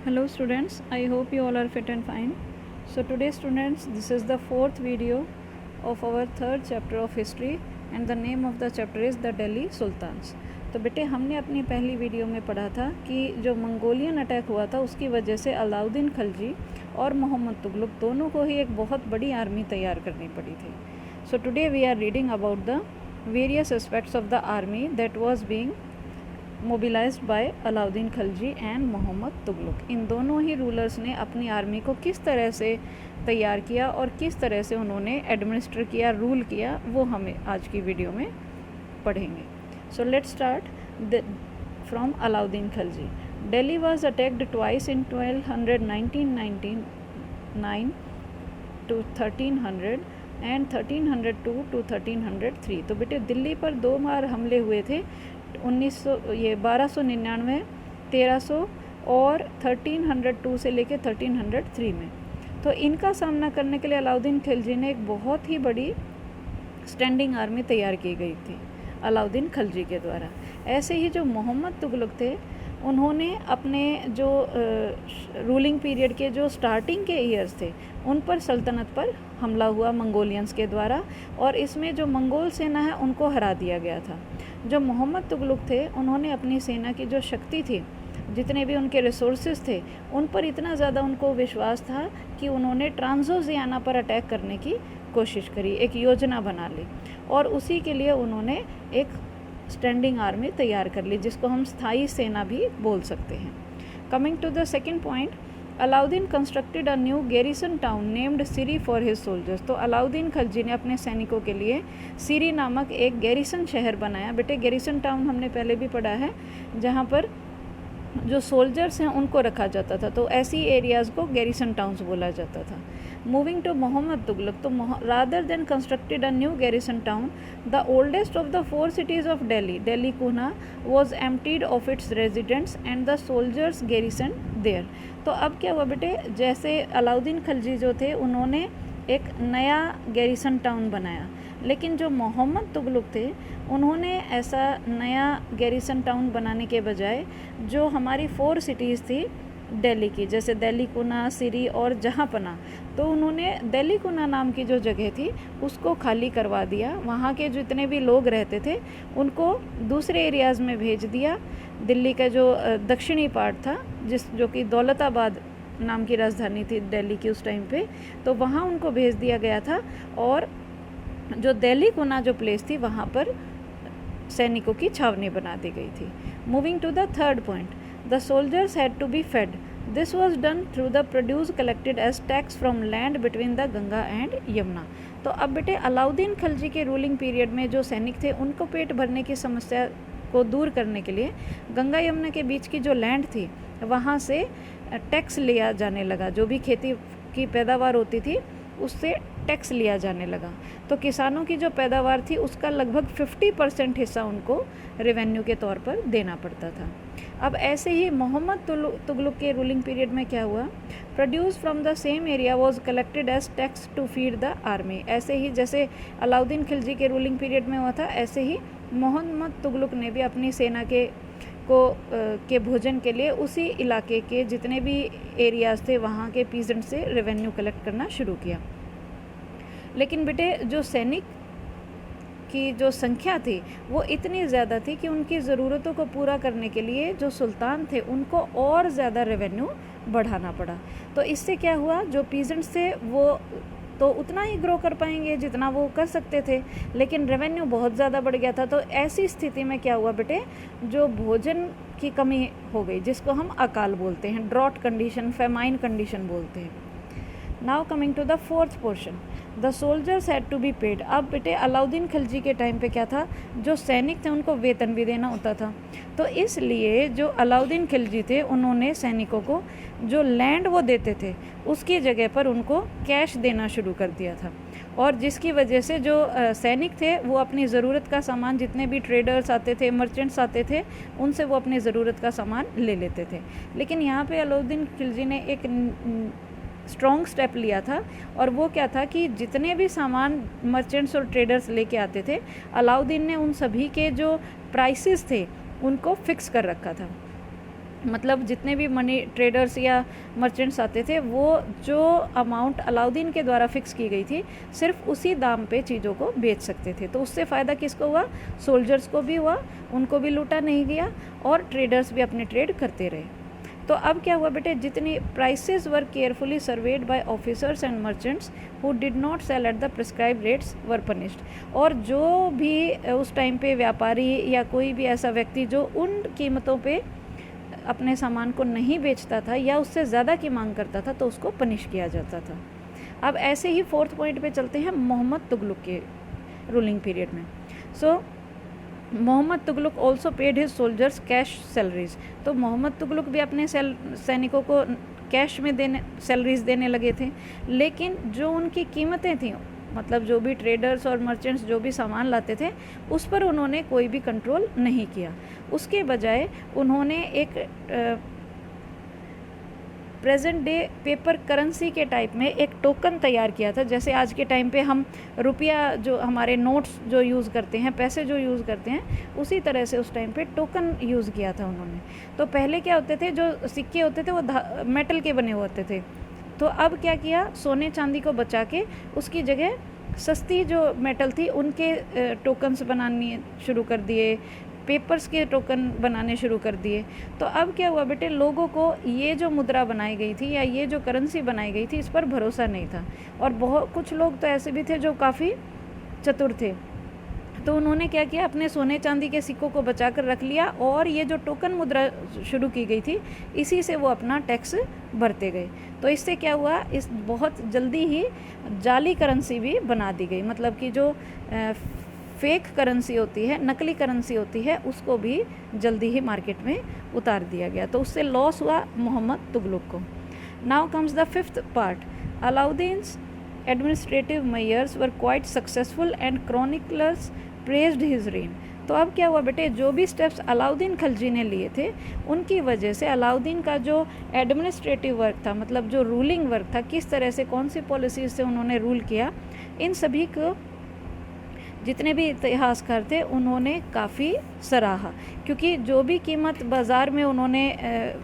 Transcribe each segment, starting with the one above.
Hello students, I hope you all are fit and fine. So today students, this is the fourth video of our third chapter of history and the name of the chapter is the Delhi Sultans. तो बेटे हमने अपनी पहली video में पढ़ा था कि जो मंगोलियन अटैक हुआ था उसकी वजह से अलाउद्दीन खिलजी और मोहम्मद तुगलक दोनों को ही एक बहुत बड़ी आर्मी तैयार करनी पड़ी थी. So today we are reading about the various aspects of the army that was being mobilised by Alauddin Khilji and Mohammad Tughlaq. इन दोनों ही रूलर्स ने अपनी आर्मी को किस तरह से तैयार किया और किस तरह से उन्होंने एडमिनिस्टर किया, रूल किया, वो हमें आज की वीडियो में पढ़ेंगे. So let's start from Alauddin Khilji. Delhi was attacked twice in 1999 to 1300 and 1302 to 1303. तो बेटे दिल्ली पर दो बार हमले हुए थे 1299, 1300 और 1302 से लेकर 1303 में. तो इनका सामना करने के लिए अलाउद्दीन खिलजी ने एक बहुत ही बड़ी स्टैंडिंग आर्मी तैयार की गई थी अलाउद्दीन खिलजी के द्वारा. ऐसे ही जो मोहम्मद तुगलक थे उन्होंने अपने जो रूलिंग पीरियड के जो स्टार्टिंग के ईयर्स थे उन पर सल्तनत पर हमला हुआ मंगोलियंस के द्वारा और इसमें जो मंगोल सेना है उनको हरा दिया गया था. जो मोहम्मद तुगलक थे उन्होंने अपनी सेना की जो शक्ति थी, जितने भी उनके रिसोर्सेज थे, उन पर इतना ज़्यादा उनको विश्वास था कि उन्होंने ट्रांसोजियाना पर अटैक करने की कोशिश करी, एक योजना बना ली और उसी के लिए उन्होंने एक स्टैंडिंग आर्मी तैयार कर ली जिसको हम स्थायी सेना भी बोल सकते हैं. Coming to the second point, Alauddin constructed a new garrison town named Siri for his soldiers. तो अलाउद्दीन खिलजी ने अपने सैनिकों के लिए सिरी नामक एक गैरिसन शहर बनाया. बेटे गैरिसन टाउन हमने पहले भी पढ़ा है जहाँ पर जो सोल्जर्स हैं उनको रखा जाता था, तो ऐसी एरियाज़ को गैरिसन टाउन्स बोला जाता था. मूविंग टू मोहम्मद तुगलक, तो rather than constructed a new garrison town, the oldest of the 4 cities of Delhi Kuhna was emptied of its residents and the soldiers garrison there. तो अब क्या हुआ बेटे, जैसे अलाउद्दीन खिलजी जो थे उन्होंने एक नया गैरिसन टाउन बनाया, लेकिन जो मोहम्मद तुगलक थे उन्होंने ऐसा नया गैरिसन टाउन बनाने के बजाय जो हमारी 4 cities थी दिल्ली की, जैसे दिल्ली कुना, सिरी और जहाँपना, तो उन्होंने दिल्ली कुना नाम की जो जगह थी उसको खाली करवा दिया. वहाँ के जितने भी लोग रहते थे उनको दूसरे एरियाज़ में भेज दिया. दिल्ली का जो दक्षिणी पार्ट था जो कि दौलताबाद नाम की राजधानी थी दिल्ली की उस टाइम पे, तो वहाँ उनको भेज दिया गया था और जो दिल्ली कुना जो प्लेस थी वहाँ पर सैनिकों की छावनी बना दी गई थी. Moving to the third point, the soldiers had to be fed. This was done through the produce collected as tax from land between the Ganga and Yamuna. तो अब बेटे अलाउद्दीन खिलजी के रूलिंग पीरियड में जो सैनिक थे उनको पेट भरने की समस्या को दूर करने के लिए गंगा यमुना के बीच की जो लैंड थी वहाँ से टैक्स लिया जाने लगा. जो भी खेती की पैदावार होती थी उससे टैक्स लिया जाने लगा. तो किसानों की जो पैदावार थी उसका लगभग 50% हिस्सा उनको रेवेन्यू के तौर पर देना पड़ता था. अब ऐसे ही मोहम्मद तुगलक के रूलिंग पीरियड में क्या हुआ, produce from the same area was collected as tax to feed the army. ऐसे ही जैसे अलाउद्दीन खिलजी के रूलिंग पीरियड में हुआ था, ऐसे ही मोहम्मद तुगलक ने भी अपनी सेना के भोजन के लिए उसी इलाके के जितने भी एरियाज़ थे वहाँ के पीजेंट से रेवेन्यू कलेक्ट करना शुरू किया. लेकिन बेटे जो सैनिक की जो संख्या थी वो इतनी ज़्यादा थी कि उनकी ज़रूरतों को पूरा करने के लिए जो सुल्तान थे उनको और ज़्यादा रेवेन्यू बढ़ाना पड़ा. तो इससे क्या हुआ, जो पीजेंट्स थे वो तो उतना ही ग्रो कर पाएंगे जितना वो कर सकते थे, लेकिन रेवेन्यू बहुत ज़्यादा बढ़ गया था. तो ऐसी स्थिति में क्या हुआ बेटे, जो भोजन की कमी हो गई जिसको हम अकाल बोलते हैं, ड्रॉट कंडीशन, फेमाइन कंडीशन बोलते हैं. Now coming to the fourth portion, the soldiers had to be paid. अब बेटे अलाउद्दीन खिलजी के टाइम पे क्या था, जो सैनिक थे उनको वेतन भी देना होता था. तो इसलिए जो अलाउद्दीन खिलजी थे उन्होंने सैनिकों को जो लैंड वो देते थे उसकी जगह पर उनको कैश देना शुरू कर दिया था. और जिसकी वजह से जो सैनिक थे वो अपनी ज़रूरत का सामान, जितने भी ट्रेडर्स आते थे, मर्चेंट्स आते थे, उनसे वो अपनी ज़रूरत का सामान ले लेते थे. लेकिन यहाँ पे अलाउद्दीन खिलजी ने एक स्ट्रॉन्ग स्टेप लिया था और वो क्या था कि जितने भी सामान मर्चेंट्स और ट्रेडर्स लेके आते थे, अलाउद्दीन ने उन सभी के जो प्राइसेस थे उनको फिक्स कर रखा था. मतलब जितने भी मनी ट्रेडर्स या मर्चेंट्स आते थे, वो जो अमाउंट अलाउद्दीन के द्वारा फिक्स की गई थी सिर्फ उसी दाम पे चीज़ों को बेच सकते थे। तो उससे फ़ायदा किसको हुआ? सोल्जर्स को भी हुआ, उनको भी लूटा नहीं गया और ट्रेडर्स भी अपने ट्रेड करते रहे। तो अब क्या हुआ बेटे, जितनी prices were carefully surveyed by officers and merchants who did not sell at the prescribe rates were punished. और जो भी उस टाइम पे व्यापारी या कोई भी ऐसा व्यक्ति जो उन कीमतों पे अपने सामान को नहीं बेचता था या उससे ज़्यादा की मांग करता था, तो उसको पनिश किया जाता था। अब ऐसे ही फोर्थ पॉइंट पे चलते हैं, मोहम्मद तुगलक के रूलिंग पीरियड में। So Mohammad Tughlaq also paid his soldiers cash salaries. तो मोहम्मद तुगलक भी अपने सैनिकों को कैश में सैलरीज देने लगे थे, लेकिन जो उनकी कीमतें थीं, मतलब जो भी ट्रेडर्स और मर्चेंट्स जो भी सामान लाते थे उस पर उन्होंने कोई भी कंट्रोल नहीं किया। उसके बजाय उन्होंने एक प्रेजेंट डे पेपर करेंसी के टाइप में एक टोकन तैयार किया था। जैसे आज के टाइम पे हम रुपया, जो हमारे नोट्स जो यूज़ करते हैं, पैसे जो यूज़ करते हैं, उसी तरह से उस टाइम पे टोकन यूज़ किया था उन्होंने। तो पहले क्या होते थे, जो सिक्के होते थे वो मेटल के बने होते थे। तो अब क्या किया, सोने चांदी को बचा के उसकी जगह सस्ती जो मेटल थी उनके टोकन्स बनाने शुरू कर दिए, पेपर्स के टोकन बनाने शुरू कर दिए। तो अब क्या हुआ बेटे, लोगों को ये जो मुद्रा बनाई गई थी या ये जो करेंसी बनाई गई थी इस पर भरोसा नहीं था। और बहुत कुछ लोग तो ऐसे भी थे जो काफ़ी चतुर थे, तो उन्होंने क्या किया, अपने सोने चांदी के सिक्कों को बचा कर रख लिया और ये जो टोकन मुद्रा शुरू की गई थी इसी से वो अपना टैक्स भरते गए। तो इससे क्या हुआ, इस बहुत जल्दी ही जाली करेंसी भी बना दी गई। मतलब कि जो फेक करेंसी होती है, नकली करेंसी होती है, उसको भी जल्दी ही मार्केट में उतार दिया गया। तो उससे लॉस हुआ मोहम्मद तुगलक को। Now comes the fifth part. Alauddin's administrative measures were quite successful and chroniclers praised his reign. तो अब क्या हुआ बेटे, जो भी स्टेप्स अलाउद्दीन खिलजी ने लिए थे उनकी वजह से अलाउद्दीन का जो एडमिनिस्ट्रेटिव वर्क था, मतलब जो रूलिंग वर्क था, किस तरह से कौन सी पॉलिसीज से उन्होंने रूल किया, इन सभी को जितने भी इतिहासकार थे उन्होंने काफ़ी सराहा। क्योंकि जो भी कीमत बाज़ार में उन्होंने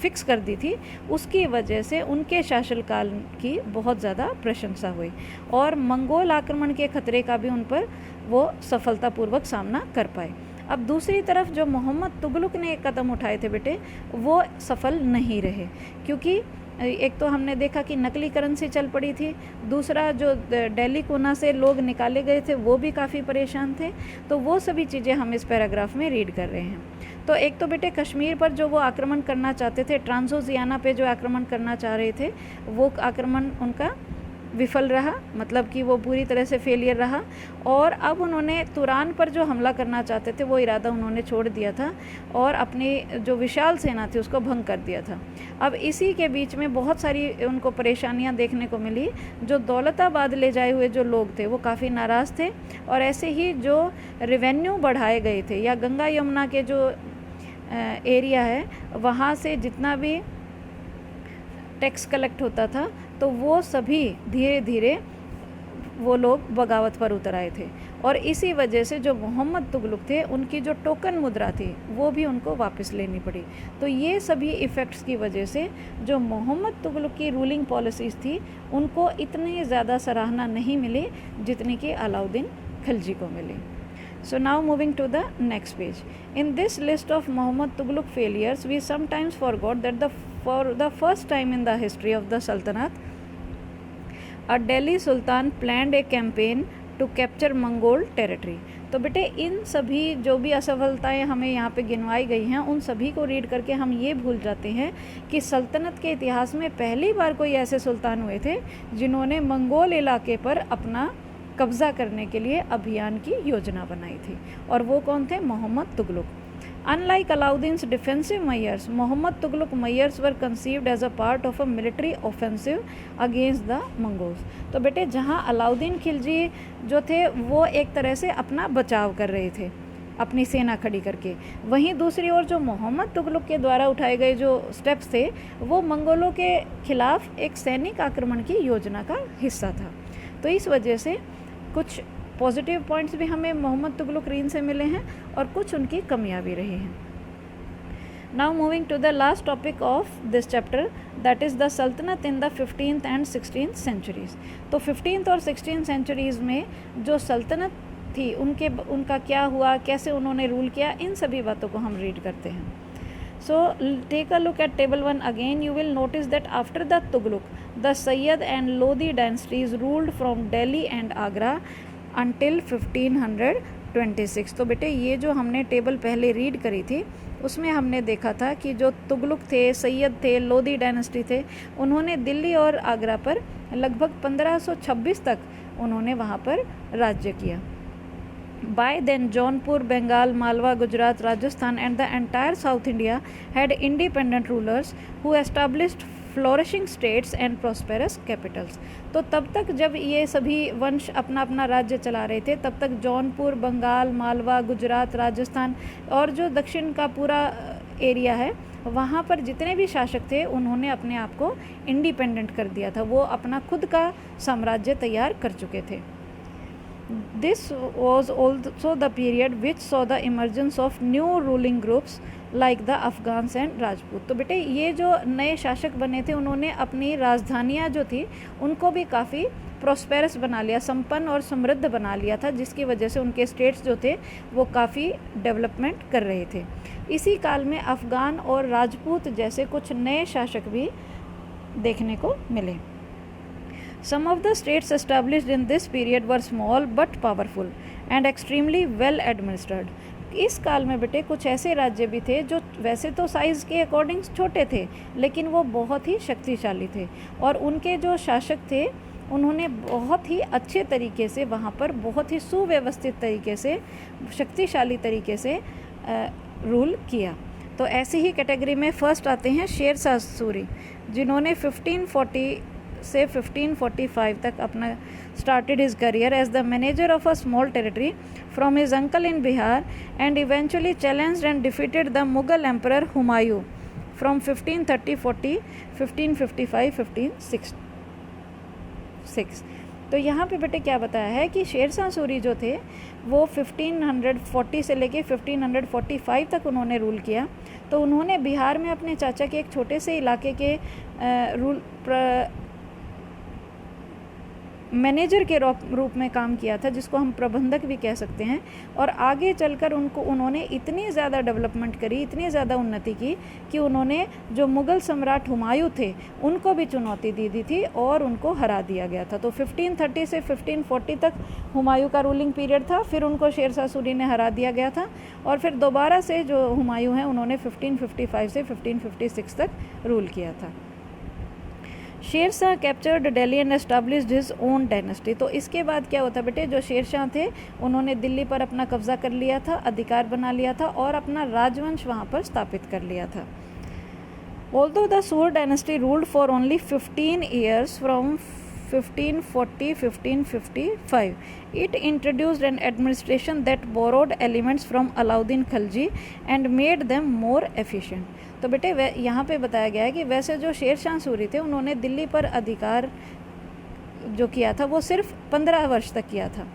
फ़िक्स कर दी थी उसकी वजह से उनके शासनकाल की बहुत ज़्यादा प्रशंसा हुई और मंगोल आक्रमण के खतरे का भी उन पर वो सफलतापूर्वक सामना कर पाए। अब दूसरी तरफ जो मोहम्मद तुगलक ने कदम उठाए थे बेटे, वो सफल नहीं रहे। क्योंकि एक तो हमने देखा कि नकली करेंसी चल पड़ी थी, दूसरा जो दिल्ली कोना से लोग निकाले गए थे वो भी काफ़ी परेशान थे। तो वो सभी चीज़ें हम इस पैराग्राफ में रीड कर रहे हैं। तो एक तो बेटे कश्मीर पर जो वो आक्रमण करना चाहते थे, ट्रांसोजियाना पे जो आक्रमण करना चाह रहे थे, वो आक्रमण उनका विफल रहा, मतलब कि वो पूरी तरह से फेलियर रहा। और अब उन्होंने तुरान पर जो हमला करना चाहते थे वो इरादा उन्होंने छोड़ दिया था और अपनी जो विशाल सेना थी उसको भंग कर दिया था। अब इसी के बीच में बहुत सारी उनको परेशानियां देखने को मिली। जो दौलताबाद ले जाए हुए जो लोग थे वो काफ़ी नाराज़ थे और ऐसे ही जो रेवेन्यू बढ़ाए गए थे या गंगा यमुना के जो एरिया है वहाँ से जितना भी टैक्स कलेक्ट होता था तो वो सभी धीरे धीरे वो लोग बगावत पर उतर आए थे। और इसी वजह से जो मोहम्मद तुगलक थे उनकी जो टोकन मुद्रा थी वो भी उनको वापस लेनी पड़ी। तो ये सभी इफ़ेक्ट्स की वजह से जो मोहम्मद तुगलक की रूलिंग पॉलिसीज़ थी उनको इतनी ज़्यादा सराहना नहीं मिली जितनी कि अलाउद्दीन खिलजी को मिली। So now moving to the next page. In this list of Muhammad Tughlaq failures, we sometimes forgot that for the first time in the history of the Sultanate, a Delhi Sultan planned a campaign to capture Mongol territory. तो बेटे इन सभी जो भी असफलताएं हमें यहाँ पे गिनवाई गई हैं उन सभी को रीड करके हम ये भूल जाते हैं कि सल्तनत के इतिहास में पहली बार कोई ऐसे सुल्तान हुए थे जिन्होंने मंगोल इलाके पर अपना कब्ज़ा करने के लिए अभियान की योजना बनाई थी। और वो कौन थे? Mohammad Tughlaq. Unlike Alauddin's defensive measures, Mohammad Tughlaq measures were conceived as a part of a military offensive against the Mongols. तो बेटे जहाँ अलाउद्दीन खिलजी जो थे वो एक तरह से अपना बचाव कर रहे थे अपनी सेना खड़ी करके, वहीं दूसरी ओर जो मोहम्मद तुगलक के द्वारा उठाए गए जो स्टेप्स थे वो मंगोलों के खिलाफ एक सैनिक आक्रमण की योजना का हिस्सा था। तो इस वजह से कुछ पॉजिटिव पॉइंट्स भी हमें मोहम्मद तुगलक रीन से मिले हैं और कुछ उनकी कमियां भी रही हैं। Now moving to the last topic of this chapter, that is the Sultanate in the 15th and 16th centuries. तो 15th और 16th centuries में जो सल्तनत थी उनका क्या हुआ, कैसे उन्होंने रूल किया, इन सभी बातों को हम रीड करते हैं. So take a look at table 1 again. You will notice that after the Tughlaq, the Sayyid and Lodi dynasties ruled from Delhi and Agra until 1526. तो बेटे ये जो हमने टेबल पहले रीड करी थी उसमें हमने देखा था कि जो तुगलक थे, सैयद थे, लोधी डायनेस्टी थे, उन्होंने दिल्ली और आगरा पर लगभग 1526 तक उन्होंने वहाँ पर राज्य किया. By then, Jaunpur, Bengal, Malwa, Gujarat, Rajasthan and the entire South India had independent rulers who established flourishing states and prosperous Capitals. तो तब तक जब ये सभी वंश अपना अपना राज्य चला रहे थे, तब तक जौनपुर, बंगाल, मालवा, गुजरात, राजस्थान और जो दक्षिण का पूरा एरिया है वहाँ पर जितने भी शासक थे उन्होंने अपने आप को इंडिपेंडेंट कर दिया था. वो अपना खुद का साम्राज्य तैयार कर चुके थे. This was also the period which saw the emergence of new ruling groups like the Afghans and Rajput. तो बेटे ये जो नए शासक बने थे उन्होंने अपनी राजधानियाँ जो थी उनको भी काफ़ी प्रॉस्पेरस बना लिया, संपन्न और समृद्ध बना लिया था, जिसकी वजह से उनके स्टेट्स जो थे वो काफ़ी डेवलपमेंट कर रहे थे. इसी काल में अफ़गान और राजपूत जैसे कुछ नए शासक भी देखने को मिले. Some of the states established in this period were small but powerful and extremely well administered. इस काल में बेटे कुछ ऐसे राज्य भी थे जो वैसे तो साइज़ के अकॉर्डिंग छोटे थे लेकिन वो बहुत ही शक्तिशाली थे और उनके जो शासक थे उन्होंने बहुत ही अच्छे तरीके से वहाँ पर बहुत ही सुव्यवस्थित तरीके से, शक्तिशाली तरीके से रूल किया. तो ऐसी ही कैटेगरी में फर्स्ट आते हैं शेर शाह सूरी, जिन्होंने 1540 से 1545 तक अपना started his career as the manager of a small territory from his uncle in Bihar and eventually challenged and defeated the Mughal Emperor Humayun from 1530-40, 1555, 1566. तो यहाँ पे बेटे क्या बताया है कि शेर शाह सूरी जो थे वो 1540 से लेके 1545 तक उन्होंने रूल किया. तो उन्होंने बिहार में अपने चाचा के एक छोटे से इलाके के मैनेजर के रूप में काम किया था, जिसको हम प्रबंधक भी कह सकते हैं. और आगे चलकर उन्होंने इतनी ज़्यादा डेवलपमेंट करी, इतनी ज़्यादा उन्नति की कि उन्होंने जो मुग़ल सम्राट हुमायूं थे उनको भी चुनौती दी दी थी और उनको हरा दिया गया था. तो 1530 से 1540 तक हुमायूं का रूलिंग पीरियड था, फिर उनको शेर शाह सूरी ने हरा दिया गया था और फिर दोबारा से जो हुमायूं हैं उन्होंने 1555 से 1556 तक रूल किया था. Sher Shah captured Delhi and established his own dynasty. तो इसके बाद क्या होता बेटे, जो शेर शाह थे उन्होंने दिल्ली पर अपना कब्जा कर लिया था, अधिकार बना लिया था और अपना राजवंश वहाँ पर स्थापित कर लिया था. Although the Sur dynasty ruled for only 15 years from 1540-1555, it introduced an administration that borrowed elements from Alauddin Khilji and made them more efficient. तो बेटे यहाँ पे बताया गया है कि वैसे जो शेर शाह सूरी थे उन्होंने दिल्ली पर अधिकार जो किया था वो सिर्फ 15 वर्ष तक किया था.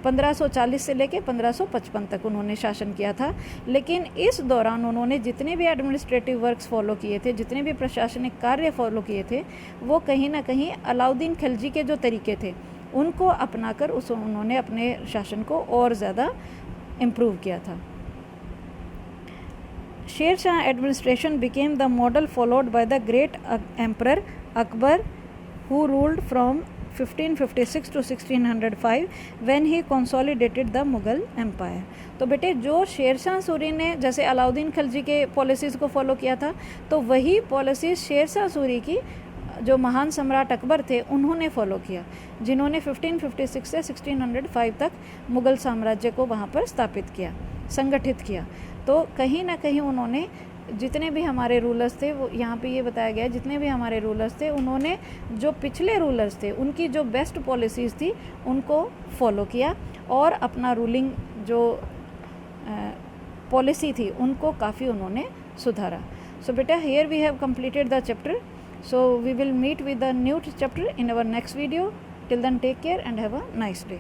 1540 से लेके 1555 तक उन्होंने शासन किया था. लेकिन इस दौरान उन्होंने जितने भी एडमिनिस्ट्रेटिव वर्क्स फॉलो किए थे, जितने भी प्रशासनिक कार्य फॉलो किए थे, वो कहीं ना कहीं अलाउद्दीन खिलजी के जो तरीके थे उनको अपनाकर उन्होंने अपने शासन को और ज़्यादा इम्प्रूव किया था. Sher Shah administration became the model followed by the great emperor Akbar who ruled from 1556 to 1605 when he consolidated the Mughal Empire. तो बेटे जो शेर शाह सूरी ने जैसे अलाउद्दीन खिलजी के पॉलिसीज़ को फॉलो किया था, तो वही पॉलिसीज़ शेर शाह सूरी की जो महान सम्राट अकबर थे उन्होंने फॉलो किया, जिन्होंने 1556 से 1605 तक मुग़ल साम्राज्य को वहाँ पर स्थापित किया, संगठित किया. तो कहीं ना कहीं उन्होंने जितने भी हमारे रूलर्स थे, वो यहाँ पे ये बताया गया, जितने भी हमारे रूलर्स थे उन्होंने जो पिछले रूलर्स थे उनकी जो बेस्ट पॉलिसीज़ थी उनको फॉलो किया और अपना रूलिंग जो पॉलिसी थी उनको काफ़ी उन्होंने सुधारा. सो बेटा here we have completed the chapter. So we will meet with the new chapter in our next video. Till then take care and have a nice day.